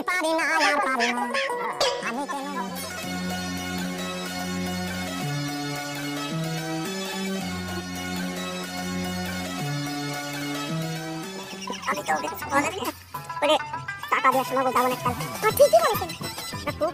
পারি না আর পারি না আমি কেন আমি তো ওকে কিছু বলে না বলে টাকা দিয়ে শোনাবো যাবো না কাল ঠিকই বলেছেন না খুব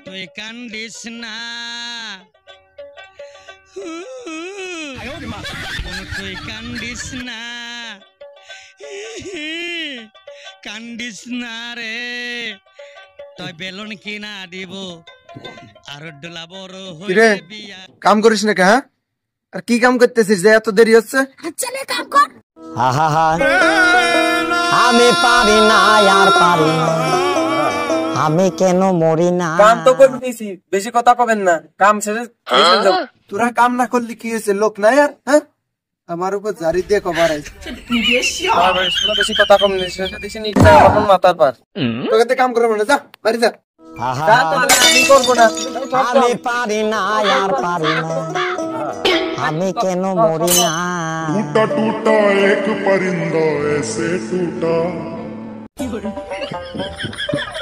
তুই কান্দিস না তুই কান্দিস না কান্দিস না রে তুই বেলুন কিনা দিব আর ডোলা বড় হয়ে বিয়া কাম করিস না কে? হ্যাঁ, আর কি কাম করতেছিস যে এত দেরি হচ্ছে? চলে কাম কর আমি পারি না আর পারি না আমি কেন মরি না কাম তো করে দিয়েছি, বেশি কথা কবেন না। কাম শেষে তোরা কাম না করলে কি হয়েছে? লোক নাই আর? হ্যাঁ, আমার উপর জারি দিয়ে কভার আছে। বেশি কথা কম নেই, শেষে দিছি নিচে এখন মাথার পার। তোকে কাম করে মনে যা বাড়ি যা। আমি করবো না, আমি পারি না আর পারি না আমি কেন মরি না टूटा टूटा एक परिंदा ऐसे टूटा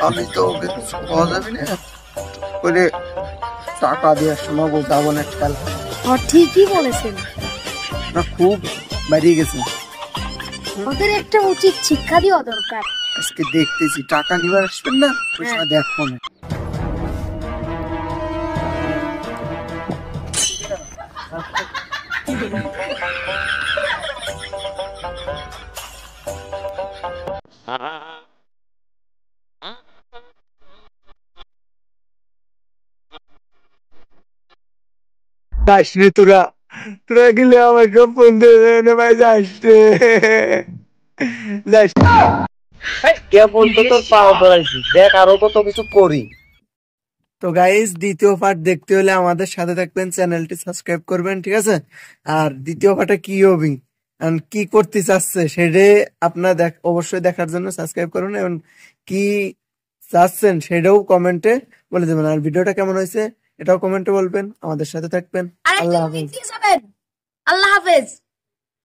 আমি তো ওকে পাওয়া যাবে না বলে টাকা দিয়ে শোনাবো যাবো না কাল। ঠিকই বলেছেন, না খুব বাড়িয়ে গেছে। ওদের একটা উচিত শিক্ষা দেওয়া দরকার। আজকে দেখতেছি টাকা নিবার আসবেন না, ওই সময় দেখবো না। যাসনি তোরা তোরা গেলে আমাকে ফোন দিয়ে ভাই যাসনি কে বলতো তোর পাওয়া পড়াইছি, দেখ আরো কত কিছু করি। তো গাইস, দ্বিতীয় পার্ট দেখতে হলে আমাদের সাথে থাকবেন, চ্যানেলটি সাবস্ক্রাইব করবেন, ঠিক আছে? আর দ্বিতীয় পার্টে কি হবে কি করতে চাচ্ছে সেটা আপনার অবশ্যই দেখার জন্য সাবস্ক্রাইব করুন, এবং কি চাচ্ছেন সেটাও কমেন্টে বলে দেবেন। আর ভিডিওটা কেমন হয়েছে এটাও কমেন্টে বলবেন। আমাদের সাথে থাকবেন। আল্লাহ হাফেজ। আল্লাহ হাফেজ।